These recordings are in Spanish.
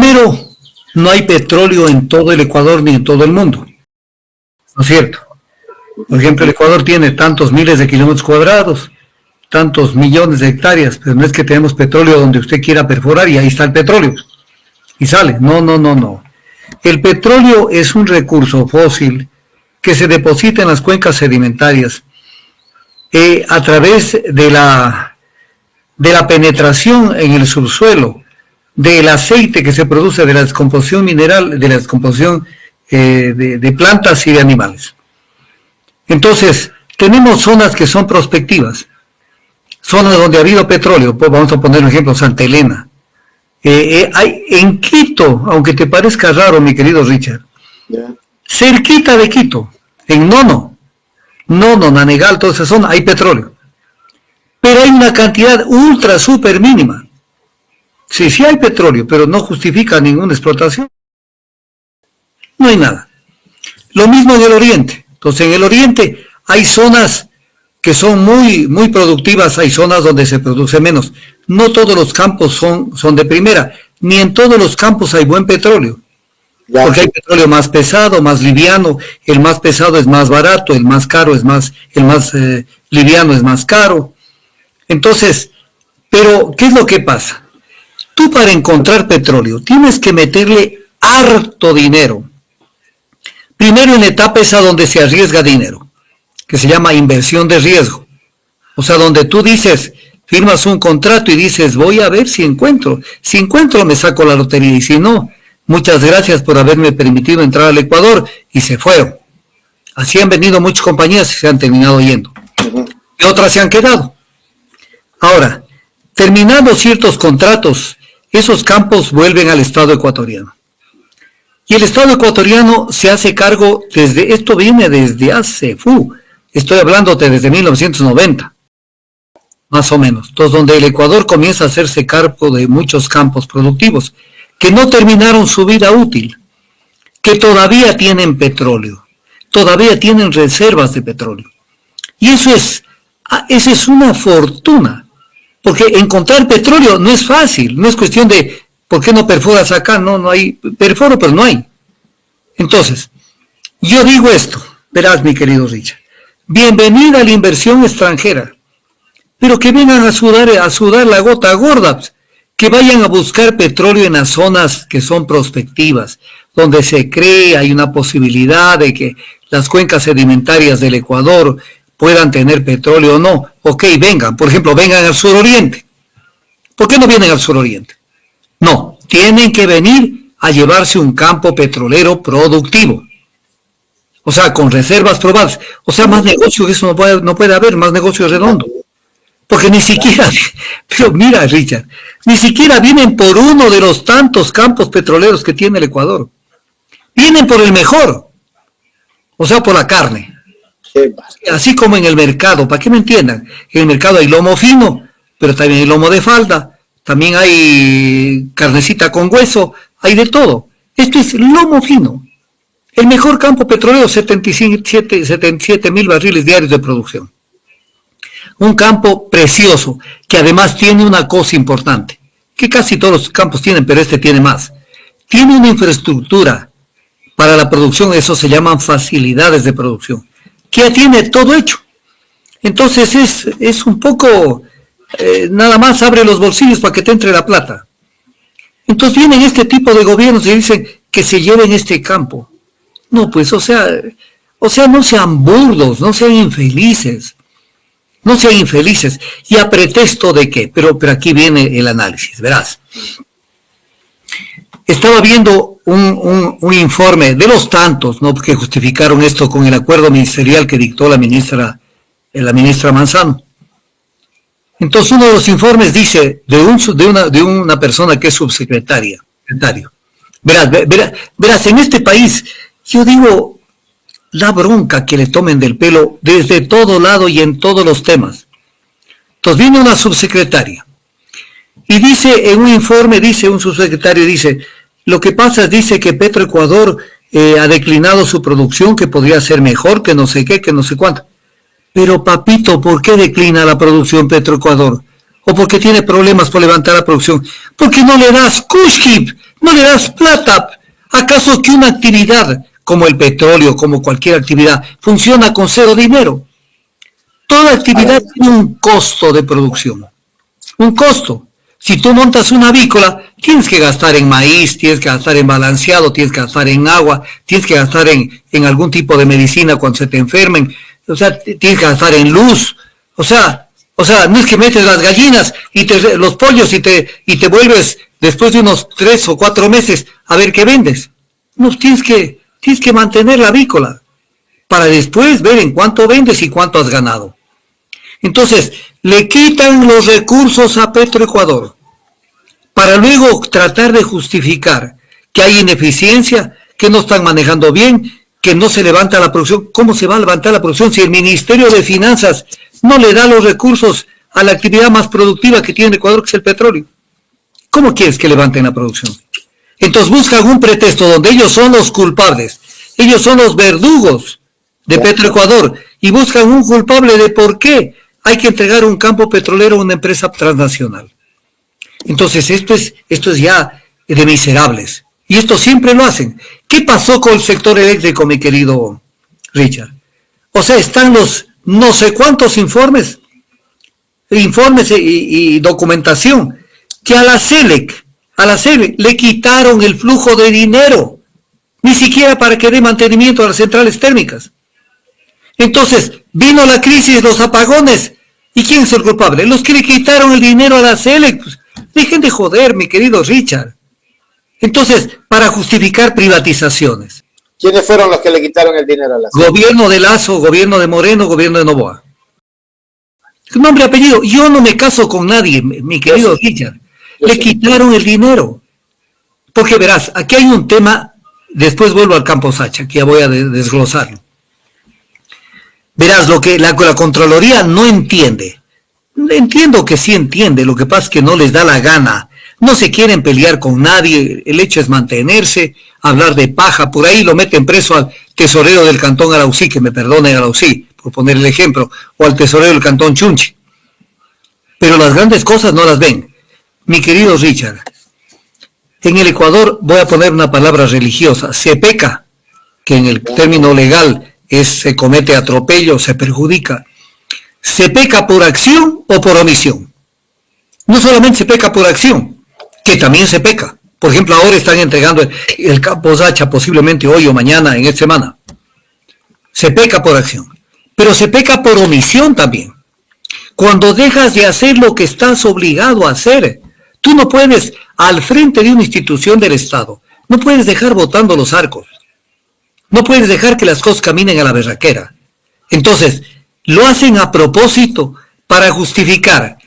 Primero, no hay petróleo en todo el Ecuador ni en todo el mundo, ¿no es cierto? Por ejemplo, el Ecuador tiene tantos miles de kilómetros cuadrados, tantos millones de hectáreas, pero no es que tenemos petróleo donde usted quiera perforar y ahí está el petróleo y sale. No, no, no, no. El petróleo es un recurso fósil que se deposita en las cuencas sedimentarias a través de la penetración en el subsuelo del aceite que se produce de la descomposición mineral, de la descomposición de plantas y de animales. Entonces, tenemos zonas que son prospectivas, zonas donde ha habido petróleo. Pues vamos a poner un ejemplo, Santa Elena. Hay en Quito, aunque te parezca raro, mi querido Richard, cerquita de Quito, en Nono, Nanegal, toda esa zona, hay petróleo. Pero hay una cantidad ultra, super mínima. Sí hay petróleo, pero no justifica ninguna explotación. No hay nada. Lo mismo en el oriente. Entonces, en el oriente hay zonas que son muy, muy productivas, hay zonas donde se produce menos. No todos los campos son de primera, ni en todos los campos hay buen petróleo. Porque hay petróleo más pesado, más liviano, el más pesado es más barato, el más caro es más, el más liviano es más caro. Entonces, pero, ¿qué es lo que pasa? Tú para encontrar petróleo tienes que meterle harto dinero. Primero en la etapa esa donde se arriesga dinero, que se llama inversión de riesgo. O sea, donde tú dices, firmas un contrato y dices, voy a ver si encuentro. Si encuentro, me saco la lotería. Y si no, muchas gracias por haberme permitido entrar al Ecuador. Y se fueron. Así han venido muchas compañías y se han terminado yendo. Y otras se han quedado. Ahora, terminando ciertos contratos, esos campos vuelven al Estado ecuatoriano. Y el Estado ecuatoriano se hace cargo esto viene desde hace, estoy hablándote desde 1990, más o menos. Entonces, donde el Ecuador comienza a hacerse cargo de muchos campos productivos que no terminaron su vida útil, que todavía tienen petróleo, todavía tienen reservas de petróleo. Y eso es una fortuna, porque encontrar petróleo no es fácil, no es cuestión de ¿por qué no perforas acá? No hay, perforo, pero no hay. Entonces, yo digo esto, verás mi querido Richard, bienvenida a la inversión extranjera, pero que vengan a sudar la gota gorda, que vayan a buscar petróleo en las zonas que son prospectivas, donde se cree hay una posibilidad de que las cuencas sedimentarias del Ecuador puedan tener petróleo o no. Ok, vengan, por ejemplo, vengan al suroriente. ¿Por qué no vienen al suroriente? No, tienen que venir a llevarse un campo petrolero productivo. O sea, con reservas probadas. O sea, más negocio que eso no puede haber, más negocio redondo. Porque ni siquiera, pero mira, Richard, ni siquiera vienen por uno de los tantos campos petroleros que tiene el Ecuador. Vienen por el mejor. O sea, por la carne. Así como en el mercado, para que me entiendan, en el mercado hay lomo fino, pero también hay lomo de falda, también hay carnecita con hueso, hay de todo. Esto es lomo fino. El mejor campo petrolero, 77,000 barriles diarios de producción. Un campo precioso, que además tiene una cosa importante, que casi todos los campos tienen, pero este tiene más. Tiene una infraestructura para la producción, eso se llaman facilidades de producción, que ya tiene todo hecho. Entonces es un poco, nada más abre los bolsillos para que te entre la plata. Entonces vienen este tipo de gobiernos y dicen que se lleven este campo. No, pues, o sea, no sean burdos, no sean infelices. No sean infelices. ¿Y a pretexto de qué? Pero aquí viene el análisis, verás. Estaba viendo un informe de los tantos, ¿no?, que justificaron esto con el acuerdo ministerial que dictó la ministra Manzano. Entonces uno de los informes dice de una persona que es subsecretario. Verás, en este país, yo digo, la bronca que le tomen del pelo desde todo lado y en todos los temas. Entonces viene una subsecretaria y dice en un informe, un subsecretario, lo que pasa es, dice que Petroecuador ha declinado su producción, que podría ser mejor, que no sé qué, que no sé cuánto. Pero papito, ¿por qué declina la producción Petroecuador? ¿O por qué tiene problemas por levantar la producción? Porque no le das Cushhip, No le das plata. ¿Acaso que una actividad como el petróleo, como cualquier actividad, funciona con cero dinero? Toda actividad tiene un costo de producción, un costo. Si tú montas una avícola, tienes que gastar en maíz, tienes que gastar en balanceado, tienes que gastar en agua, tienes que gastar en algún tipo de medicina cuando se te enfermen, o sea, tienes que gastar en luz, o sea, no es que metes las gallinas y los pollos y te vuelves después de unos 3 o 4 meses a ver qué vendes. No, tienes que mantener la avícola para después ver en cuánto vendes y cuánto has ganado. Entonces, le quitan los recursos a Petroecuador para luego tratar de justificar que hay ineficiencia, que no están manejando bien, que no se levanta la producción. ¿Cómo se va a levantar la producción si el Ministerio de Finanzas no le da los recursos a la actividad más productiva que tiene Ecuador, que es el petróleo? ¿Cómo quieres que levanten la producción? Entonces buscan un pretexto donde ellos son los culpables, ellos son los verdugos de Petroecuador y buscan un culpable de por qué hay que entregar un campo petrolero a una empresa transnacional. Entonces esto es ya de miserables. Y esto siempre lo hacen. ¿Qué pasó con el sector eléctrico, mi querido Richard? O sea, están los no sé cuántos informes y documentación que a la CELEC le quitaron el flujo de dinero, ni siquiera para que dé mantenimiento a las centrales térmicas. Entonces, vino la crisis, los apagones, ¿y quién es el culpable? Los que le quitaron el dinero a la CELEC. Pues, dejen de joder, mi querido Richard. Entonces, para justificar privatizaciones. ¿Quiénes fueron los que le quitaron el dinero a la CELEC? Gobierno de Lazo, gobierno de Moreno, gobierno de Noboa. Nombre y apellido. Yo no me caso con nadie, mi querido Richard. Le quitaron el dinero. Porque verás, aquí hay un tema, después vuelvo al campo Sacha, que ya voy a desglosarlo. Verás, lo que la Contraloría no entiende. Entiendo que sí entiende, lo que pasa es que no les da la gana. No se quieren pelear con nadie, el hecho es mantenerse, hablar de paja. Por ahí lo meten preso al tesorero del cantón Arauzí, que me perdone Arauzí, por poner el ejemplo, o al tesorero del cantón Chunchi. Pero las grandes cosas no las ven. Mi querido Richard, en el Ecuador voy a poner una palabra religiosa, se peca, que en el término legal se comete atropello, se perjudica. ¿Se peca por acción o por omisión? No solamente se peca por acción, que también se peca. Por ejemplo, ahora están entregando el campo Sacha, posiblemente hoy o mañana, en esta semana. Se peca por acción, pero se peca por omisión también. Cuando dejas de hacer lo que estás obligado a hacer, tú no puedes, al frente de una institución del Estado, no puedes dejar botando los arcos. No puedes dejar que las cosas caminen a la berraquera. Entonces, lo hacen a propósito para justificar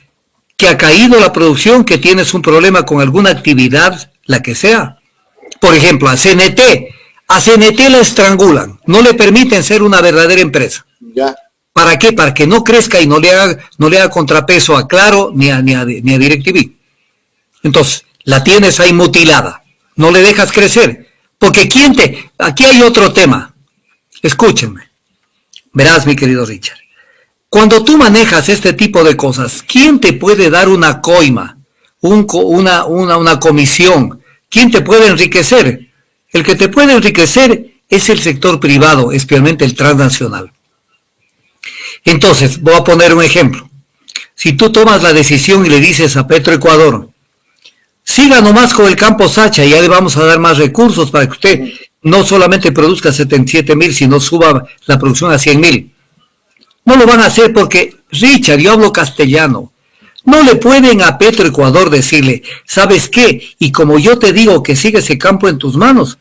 que ha caído la producción, que tienes un problema con alguna actividad, la que sea. Por ejemplo, a CNT la estrangulan, no le permiten ser una verdadera empresa. Ya. ¿Para qué? Para que no crezca y no le haga contrapeso a Claro ni a DirecTV. Entonces, la tienes ahí mutilada, no le dejas crecer. Porque aquí hay otro tema. Escúchenme. Verás, mi querido Richard. Cuando tú manejas este tipo de cosas, ¿quién te puede dar una coima? Una comisión. ¿Quién te puede enriquecer? El que te puede enriquecer es el sector privado, especialmente el transnacional. Entonces, voy a poner un ejemplo. Si tú tomas la decisión y le dices a Petroecuador, siga nomás con el campo Sacha y ya le vamos a dar más recursos para que usted no solamente produzca 77,000, sino suba la producción a 100,000. No lo van a hacer porque, Richard, yo hablo castellano. No le pueden a Petroecuador decirle, ¿sabes qué? Y como yo te digo que sigue ese campo en tus manos,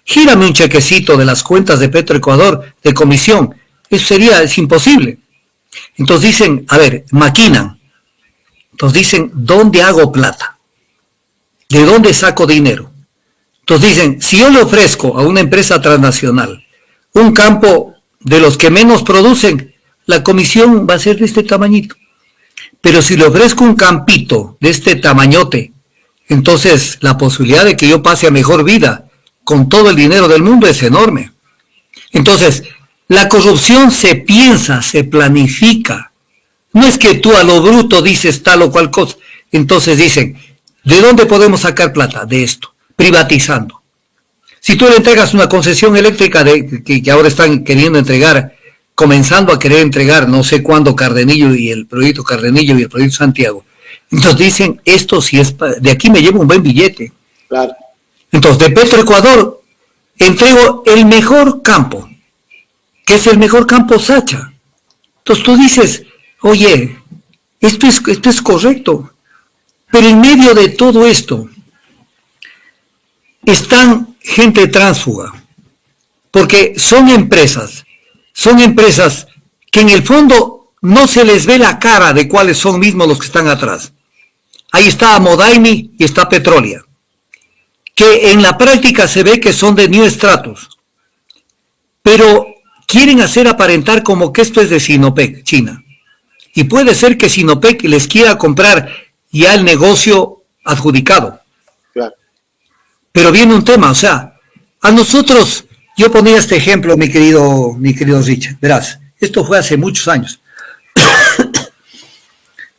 gírame un chequecito de las cuentas de Petroecuador de comisión. Eso es imposible. Entonces dicen, a ver, maquinan. Entonces dicen, ¿dónde hago plata? ¿De dónde saco dinero? Entonces dicen, si yo le ofrezco a una empresa transnacional un campo de los que menos producen, la comisión va a ser de este tamañito. Pero si le ofrezco un campito de este tamañote, entonces la posibilidad de que yo pase a mejor vida con todo el dinero del mundo es enorme. Entonces, la corrupción se piensa, se planifica. No es que tú a lo bruto dices tal o cual cosa. Entonces dicen, ¿de dónde podemos sacar plata? De esto. privatizando. Si tú le entregas una concesión eléctrica que ahora están queriendo entregar, comenzando a querer entregar, no sé cuándo, Cardenillo y el proyecto Cardenillo y el proyecto Santiago, entonces dicen, esto sí es, de aquí me llevo un buen billete. Claro. Entonces, de Petroecuador, entrego el mejor campo, que es el mejor campo Sacha. Entonces tú dices, oye, esto es correcto, pero en medio de todo esto están gente tránsfuga, porque son empresas que en el fondo no se les ve la cara de cuáles son mismos los que están atrás. Ahí está Modaimi y está Petrolia, que en la práctica se ve que son de New Stratus, pero quieren hacer aparentar como que esto es de Sinopec, China. Y puede ser que Sinopec les quiera comprar ya el negocio adjudicado. Claro. Pero viene un tema, o sea, a nosotros, yo ponía este ejemplo, mi querido Richard, verás, esto fue hace muchos años.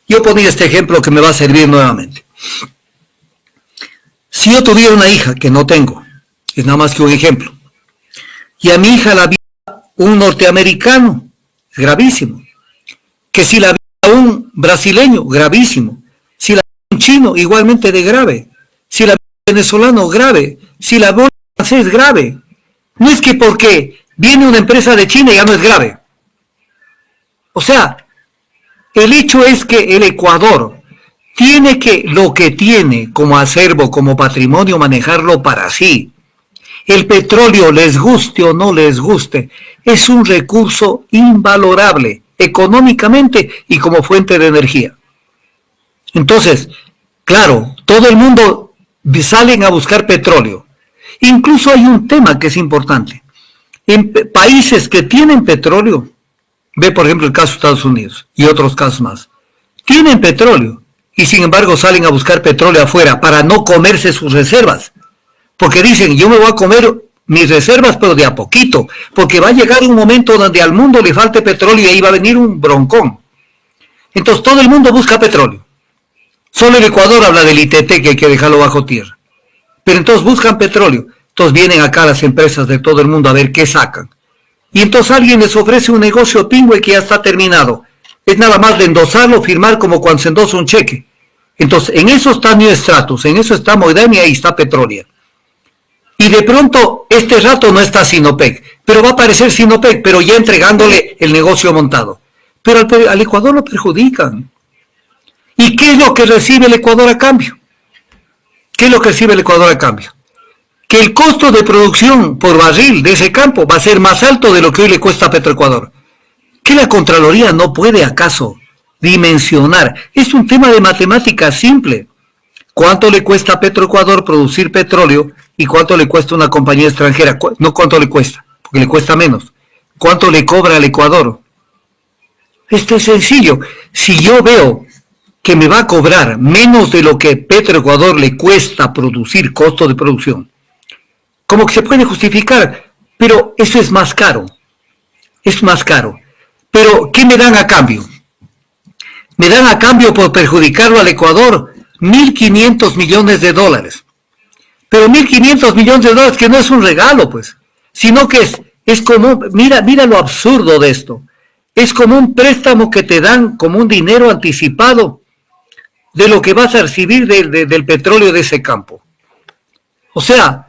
Yo ponía este ejemplo que me va a servir nuevamente. Si yo tuviera una hija, que no tengo, es nada más que un ejemplo, y a mi hija la viera un norteamericano, es gravísimo. Que si la viera un brasileño, gravísimo. Si la viera un chino, igualmente de grave. Si la viera un venezolano, grave. Si la viera un francés, grave. No es que porque viene una empresa de China ya no es grave. O sea, el hecho es que el Ecuador tiene que, lo que tiene como acervo, como patrimonio, manejarlo para sí. El petróleo, les guste o no les guste, es un recurso invalorable económicamente y como fuente de energía. Entonces, claro, todo el mundo salen a buscar petróleo. Incluso hay un tema que es importante. En países que tienen petróleo, ve por ejemplo el caso de Estados Unidos y otros casos más, tienen petróleo y sin embargo salen a buscar petróleo afuera para no comerse sus reservas. Porque dicen, yo me voy a comer mis reservas, pero de a poquito, porque va a llegar un momento donde al mundo le falte petróleo y ahí va a venir un broncón. Entonces todo el mundo busca petróleo. Solo el Ecuador habla del ITT, que hay que dejarlo bajo tierra. Pero entonces buscan petróleo. Entonces vienen acá las empresas de todo el mundo a ver qué sacan. Y entonces alguien les ofrece un negocio pingüe que ya está terminado. Es nada más de endosarlo, firmar como cuando se endosa un cheque. Entonces en eso está New Stratus, en eso está Moidem y ahí está Petrolia. Y de pronto, este rato no está Sinopec, pero va a aparecer Sinopec, pero ya entregándole el negocio montado. Pero al Ecuador lo perjudican. ¿Y qué es lo que recibe el Ecuador a cambio? ¿Qué es lo que recibe el Ecuador a cambio? Que el costo de producción por barril de ese campo va a ser más alto de lo que hoy le cuesta a Petroecuador. ¿Que la Contraloría no puede acaso dimensionar? Es un tema de matemática simple. ¿Cuánto le cuesta a Petroecuador producir petróleo y cuánto le cuesta a una compañía extranjera? No cuánto le cuesta, porque le cuesta menos. ¿Cuánto le cobra al Ecuador? Esto es sencillo. Si yo veo que me va a cobrar menos de lo que Petroecuador le cuesta producir, costo de producción, como que se puede justificar, pero eso es más caro. Es más caro. Pero, ¿qué me dan a cambio? Me dan a cambio por perjudicarlo al Ecuador 1.500 millones de dólares. Pero 1.500 millones de dólares que no es un regalo, pues, sino que es como, mira lo absurdo de esto. Es como un préstamo que te dan como un dinero anticipado de lo que vas a recibir del petróleo de ese campo. O sea,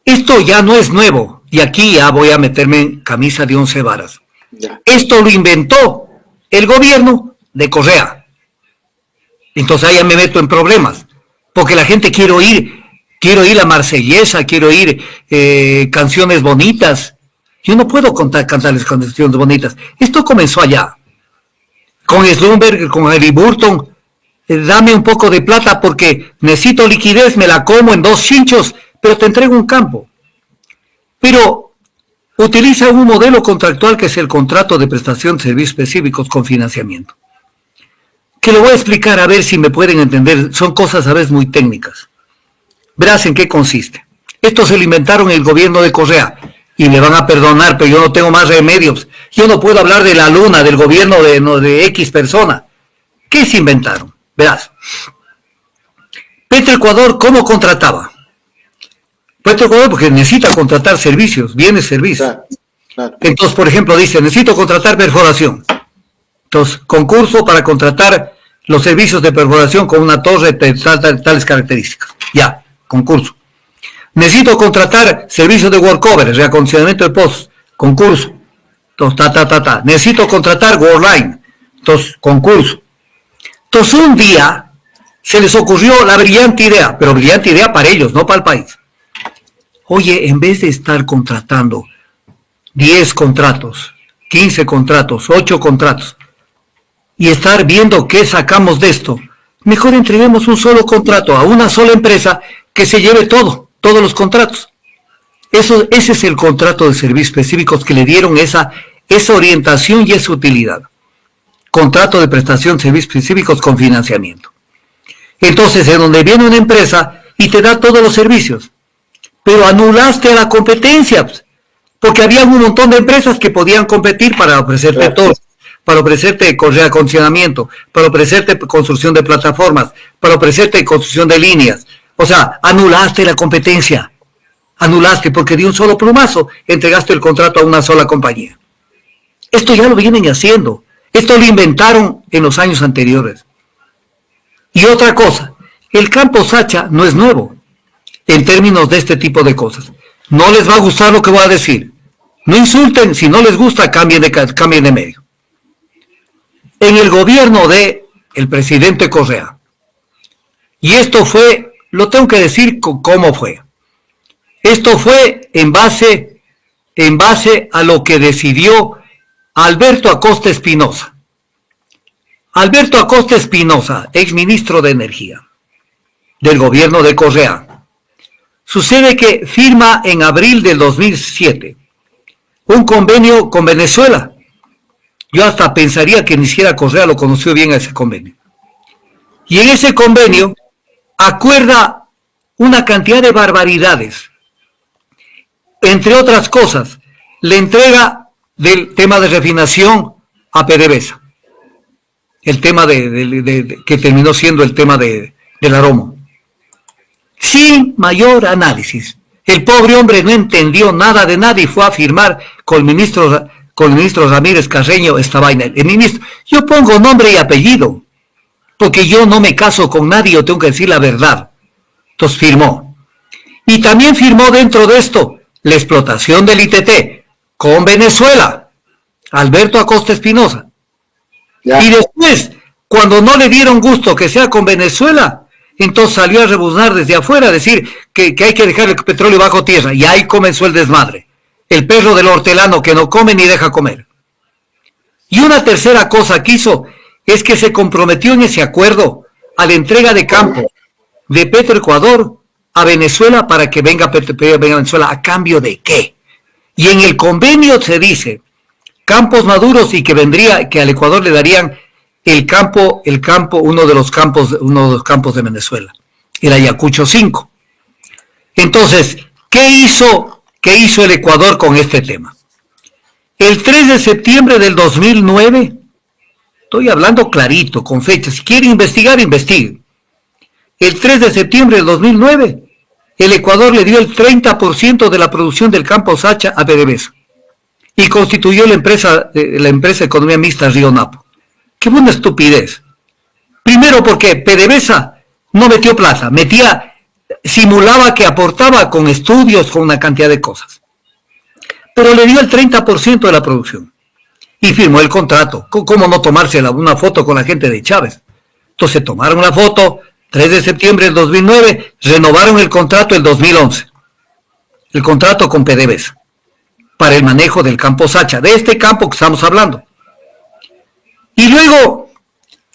esto ya no es nuevo, y aquí ya voy a meterme en camisa de 11 varas. Ya. Esto lo inventó el gobierno de Correa. Entonces ahí ya me meto en problemas, porque la gente quiere oír la marsellesa, quiero oír canciones bonitas. Yo no puedo cantarles canciones bonitas. Esto comenzó allá, con Slumberg, con Harry Burton. Dame un poco de plata porque necesito liquidez, me la como en 2 chinchos, pero te entrego un campo. Pero utiliza un modelo contractual que es el contrato de prestación de servicios específicos con financiamiento. Que lo voy a explicar a ver si me pueden entender. Son cosas a veces muy técnicas. Verás en qué consiste. Esto se lo inventaron el gobierno de Correa y me van a perdonar, pero yo no tengo más remedios. Yo no puedo hablar de la luna, del gobierno de X persona. ¿Qué se inventaron? Verás. Petroecuador, ¿cómo contrataba? Petroecuador porque necesita contratar servicios, bienes, servicios. Claro, claro. Entonces, por ejemplo, dice, necesito contratar perforación. Entonces, concurso para contratar los servicios de perforación con una torre de tales características. Ya, concurso. Necesito contratar servicios de workover, reacondicionamiento de pozos. Concurso. Entonces, Necesito contratar Worldline. Entonces, concurso. Entonces, un día se les ocurrió la brillante idea, pero brillante idea para ellos, no para el país. Oye, en vez de estar contratando 10 contratos, 15 contratos, 8 contratos, y estar viendo qué sacamos de esto, mejor entreguemos un solo contrato a una sola empresa que se lleve todos los contratos. Ese es el contrato de servicios específicos que le dieron esa orientación y esa utilidad. Contrato de prestación de servicios específicos con financiamiento. Entonces, en donde viene una empresa y te da todos los servicios, pero anulaste a la competencia, porque había un montón de empresas que podían competir para ofrecerte todo, para ofrecerte reacondicionamiento, para ofrecerte construcción de plataformas, para ofrecerte construcción de líneas. O sea, anulaste la competencia. Anulaste porque de un solo plumazo entregaste el contrato a una sola compañía. Esto ya lo vienen haciendo. Esto lo inventaron en los años anteriores. Y otra cosa, el campo Sacha no es nuevo en términos de este tipo de cosas. No les va a gustar lo que voy a decir. No insulten, si no les gusta, cambien de medio. En el gobierno de el presidente Correa, y esto fue, lo tengo que decir cómo fue. Esto fue en base a lo que decidió Alberto Acosta Espinosa. Alberto Acosta Espinosa, exministro de Energía del gobierno de Correa. Sucede que firma en abril del 2007 un convenio con Venezuela. Yo hasta pensaría que ni siquiera Correa lo conoció bien a ese convenio. Y en ese convenio acuerda una cantidad de barbaridades. Entre otras cosas, le entrega del tema de refinación a PDVSA. El tema que terminó siendo el tema del Aromo. Sin mayor análisis. El pobre hombre no entendió nada de nada y fue a firmar con el ministro Ramírez Carreño esta vaina. El ministro, yo pongo nombre y apellido, porque yo no me caso con nadie, yo tengo que decir la verdad. Entonces firmó. Y también firmó dentro de esto la explotación del ITT con Venezuela, Alberto Acosta Espinosa. Ya. Y después, cuando no le dieron gusto que sea con Venezuela, entonces salió a rebuznar desde afuera, a decir que hay que dejar el petróleo bajo tierra, y ahí comenzó el desmadre. El perro del hortelano que no come ni deja comer. Y una tercera cosa que hizo es que se comprometió en ese acuerdo a la entrega de campo de Petroecuador a Venezuela para que venga Venezuela. ¿A cambio de qué? Y en el convenio se dice campos maduros y que al Ecuador le darían uno de los campos de Venezuela, el Ayacucho 5. Entonces, ¿qué hizo el Ecuador con este tema? El 3 de septiembre del 2009, estoy hablando clarito, con fecha, si quiere investigar, investigue. El 3 de septiembre del 2009, el Ecuador le dio el 30% de la producción del campo Sacha a PDVSA y constituyó la empresa de economía mixta Río Napo. ¡Qué buena estupidez! Primero porque PDVSA no metió plata, simulaba que aportaba con estudios, con una cantidad de cosas. Pero le dio el 30% de la producción y firmó el contrato. ¿Cómo no tomarse una foto con la gente de Chávez? Entonces tomaron la foto, 3 de septiembre del 2009, renovaron el contrato el 2011. El contrato con PDVSA para el manejo del campo Sacha, de este campo que estamos hablando. Y luego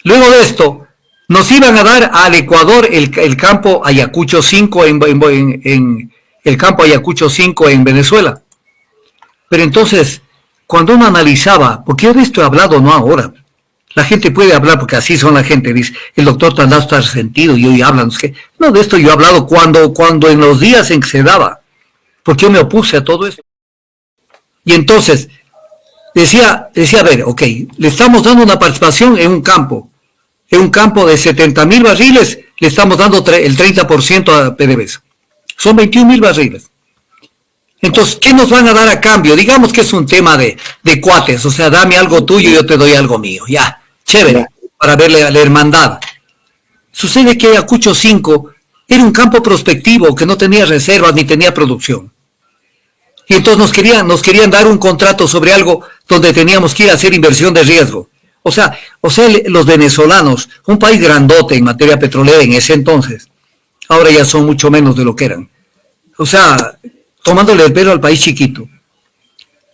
de esto, nos iban a dar al Ecuador el campo Ayacucho 5 el campo Ayacucho 5 en Venezuela. Pero entonces, cuando uno analizaba, porque yo de esto he hablado no ahora, la gente puede hablar porque así son la gente, dice, el doctor Tandao está resentido y hoy hablan, no, de esto yo he hablado cuando en los días en que se daba, porque yo me opuse a todo esto. Y entonces, decía, a ver, ok, le estamos dando una participación en un campo de 70,000 barriles, le estamos dando el 30% a PDVSA. Son 21,000 barriles. Entonces, ¿qué nos van a dar a cambio? Digamos que es un tema de cuates, o sea, dame algo tuyo y yo te doy algo mío. Ya, chévere, para verle a la hermandad. Sucede que Ayacucho 5 era un campo prospectivo que no tenía reservas ni tenía producción. Y entonces nos querían dar un contrato sobre algo donde teníamos que ir a hacer inversión de riesgo. O sea, los venezolanos, un país grandote en materia petrolera en ese entonces, ahora ya son mucho menos de lo que eran. O sea, tomándole el pelo al país chiquito.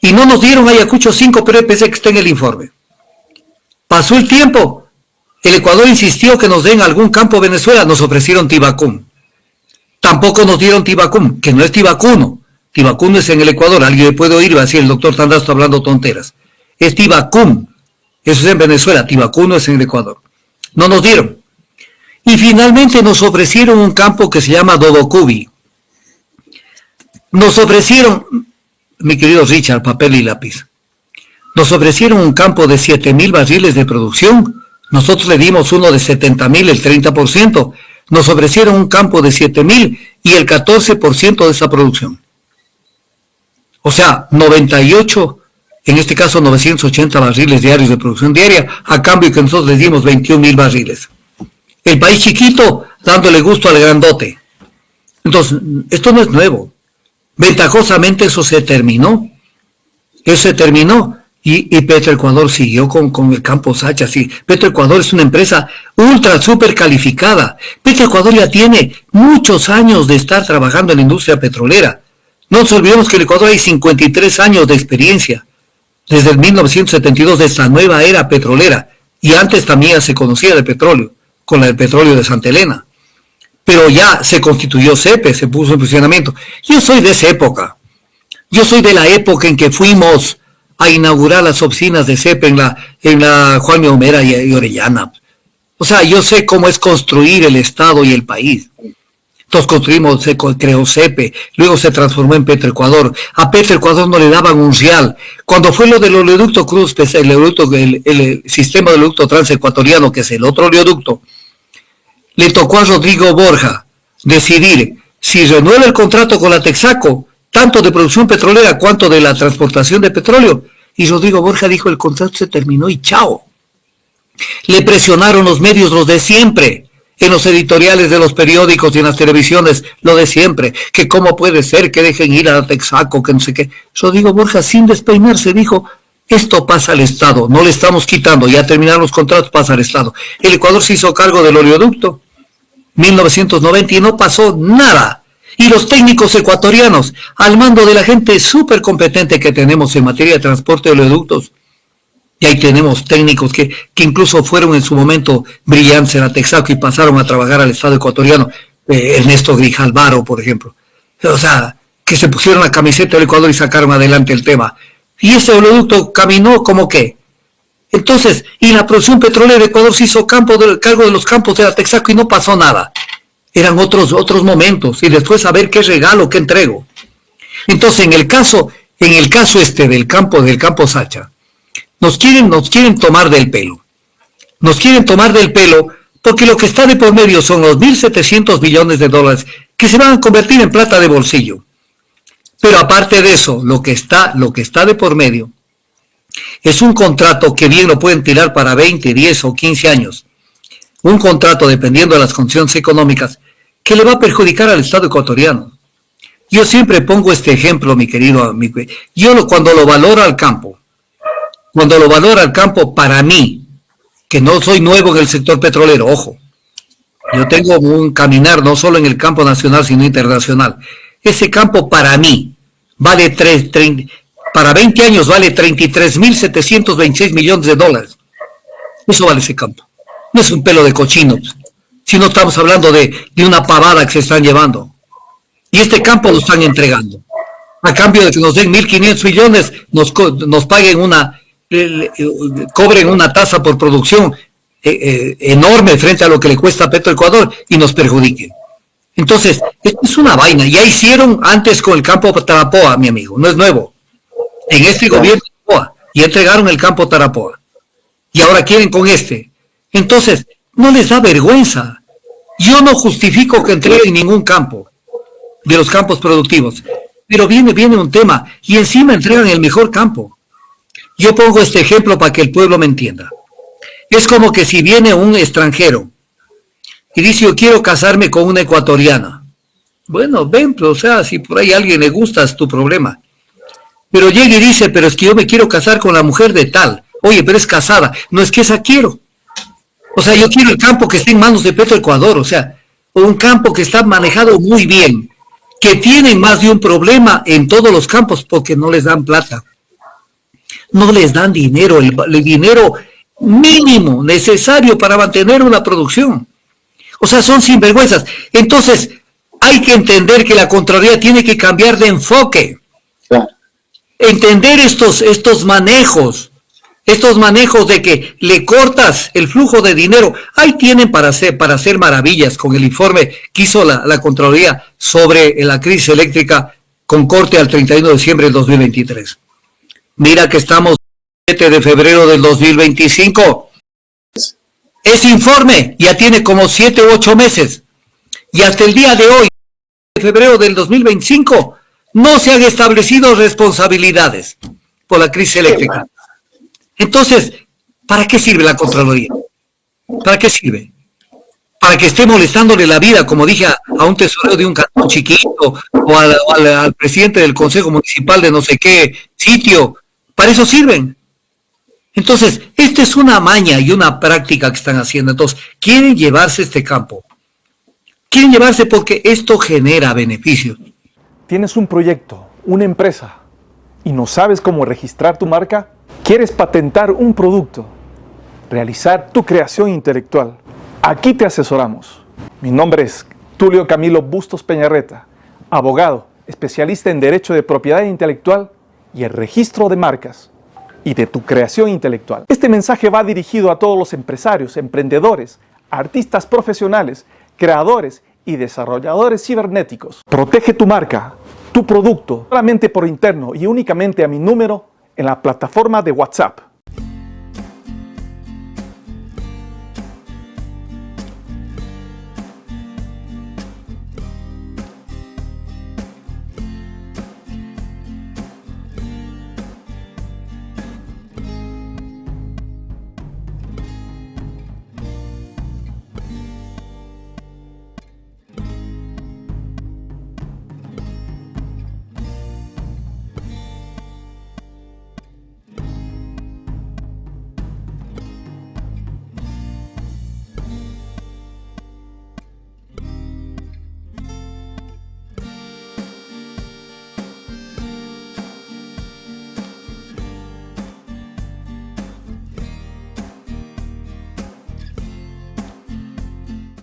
Y no nos dieron Ayacucho 5, pero pensé que está en el informe. Pasó el tiempo, el Ecuador insistió que nos den algún campo Venezuela, nos ofrecieron Tibacum. Tampoco nos dieron Tibacum, que no es Tibacuno. Tibacuno es en el Ecuador, alguien me puede oír, va a decir el doctor Tandaz está hablando tonteras. Es Tibacum, eso es en Venezuela, Tibacuno es en el Ecuador. No nos dieron. Y finalmente nos ofrecieron un campo que se llama Dodocubi. Nos ofrecieron, mi querido Richard, papel y lápiz, nos ofrecieron un campo de 7,000 barriles de producción, nosotros le dimos uno de 70,000, el 30%, nos ofrecieron un campo de 7,000 y el 14% de esa producción. O sea, 98, en este caso 980 barriles diarios de producción diaria, a cambio que nosotros les dimos 21,000 barriles. El país chiquito dándole gusto al grandote. Entonces, esto no es nuevo. Ventajosamente eso se terminó. Eso se terminó. Y Petroecuador siguió con el campo Sacha. Sí. Petroecuador es una empresa ultra super calificada. Petroecuador ya tiene muchos años de estar trabajando en la industria petrolera. No nos olvidemos que en Ecuador hay 53 años de experiencia, desde el 1972, de esta nueva era petrolera, y antes también se conocía del petróleo, con el petróleo de Santa Elena. Pero ya se constituyó CEPE, se puso en funcionamiento. Yo soy de esa época. Yo soy de la época en que fuimos a inaugurar las oficinas de CEPE en la Juan Homera y Orellana. O sea, yo sé cómo es construir el Estado y el país. Entonces construimos, se creó CEPE, luego se transformó en Petroecuador. A Petroecuador no le daban un real. Cuando fue lo del oleoducto Cruz, el sistema de oleoducto transecuatoriano, que es el otro oleoducto, le tocó a Rodrigo Borja decidir si renueva el contrato con la Texaco, tanto de producción petrolera cuanto de la transportación de petróleo. Y Rodrigo Borja dijo, el contrato se terminó y chao. Le presionaron los medios, los de siempre, en los editoriales de los periódicos y en las televisiones, lo de siempre, que cómo puede ser que dejen ir a la Texaco, que no sé qué. Rodrigo Borja, sin despeinarse, dijo, esto pasa al Estado, no le estamos quitando, ya terminaron los contratos, pasa al Estado. El Ecuador se hizo cargo del oleoducto, 1990, y no pasó nada. Y los técnicos ecuatorianos, al mando de la gente súper competente que tenemos en materia de transporte de oleoductos, y ahí tenemos técnicos que incluso fueron en su momento brillantes en la Texaco y pasaron a trabajar al Estado ecuatoriano, Ernesto Grijalvaro, por ejemplo. O sea, que se pusieron la camiseta del Ecuador y sacaron adelante el tema. Y ese oleoducto caminó como que. Entonces, y la producción petrolera de Ecuador se hizo cargo de los campos de la Texaco y no pasó nada. Eran otros momentos. Y después a ver qué regalo, qué entrego. Entonces, en el caso del campo Sacha, nos quieren tomar del pelo. Nos quieren tomar del pelo porque lo que está de por medio son los 1.700 billones de dólares que se van a convertir en plata de bolsillo. Pero aparte de eso, lo que está de por medio es un contrato que bien lo pueden tirar para 20, 10 o 15 años. Un contrato, dependiendo de las condiciones económicas, que le va a perjudicar al Estado ecuatoriano. Yo siempre pongo este ejemplo, mi querido amigo. Cuando lo valora al campo, para mí, que no soy nuevo en el sector petrolero, ojo, yo tengo un caminar no solo en el campo nacional, sino internacional. Ese campo para mí vale para 20 años vale 33.726 millones de dólares. Eso vale ese campo. No es un pelo de cochino, si no estamos hablando de una pavada que se están llevando. Y este campo lo están entregando. A cambio de que nos den 1.500 millones, nos paguen cobren una tasa por producción enorme frente a lo que le cuesta a Petroecuador y nos perjudiquen. Entonces, esto es una vaina. Ya hicieron antes con el campo Tarapoa, mi amigo, no es nuevo. En este gobierno y entregaron el campo Tarapoa. Y ahora quieren con este. Entonces, no les da vergüenza. Yo no justifico que entreguen ningún campo de los campos productivos. Pero viene un tema y encima entregan el mejor campo. Yo pongo este ejemplo para que el pueblo me entienda. Es como que si viene un extranjero y dice, yo quiero casarme con una ecuatoriana. Bueno, ven, pero, o sea, si por ahí a alguien le gusta, es tu problema. Pero llega y dice, pero es que yo me quiero casar con la mujer de tal. Oye, pero es casada. No, es que esa quiero. O sea, yo quiero el campo que esté en manos de Petroecuador. O sea, un campo que está manejado muy bien, que tienen más de un problema en todos los campos porque no les dan plata. No les dan dinero, el dinero mínimo necesario para mantener una producción. O sea, son sinvergüenzas. Entonces, hay que entender que la Contraloría tiene que cambiar de enfoque. Claro. Entender estos manejos de que le cortas el flujo de dinero. Ahí tienen para hacer maravillas con el informe que hizo la Contraloría sobre la crisis eléctrica con corte al 31 de diciembre del 2023. Mira que estamos 7 de febrero del 2025. Ese informe ya tiene como 7 u 8 meses. Y hasta el día de hoy, de febrero del 2025, no se han establecido responsabilidades por la crisis eléctrica. Entonces, ¿para qué sirve la Contraloría? ¿Para qué sirve? Para que esté molestándole la vida, como dije, a un tesorero de un cantón chiquito o al presidente del Consejo Municipal de no sé qué sitio. Para eso sirven. Entonces, esta es una maña y una práctica que están haciendo. Entonces, quieren llevarse este campo. Quieren llevarse porque esto genera beneficios. ¿Tienes un proyecto, una empresa y no sabes cómo registrar tu marca? ¿Quieres patentar un producto? ¿Realizar tu creación intelectual? Aquí te asesoramos. Mi nombre es Tulio Camilo Bustos Peñarreta, abogado, especialista en Derecho de Propiedad Intelectual y el registro de marcas y de tu creación intelectual. Este mensaje va dirigido a todos los empresarios, emprendedores, artistas profesionales, creadores y desarrolladores cibernéticos. Protege tu marca, tu producto, solamente por interno y únicamente a mi número en la plataforma de WhatsApp.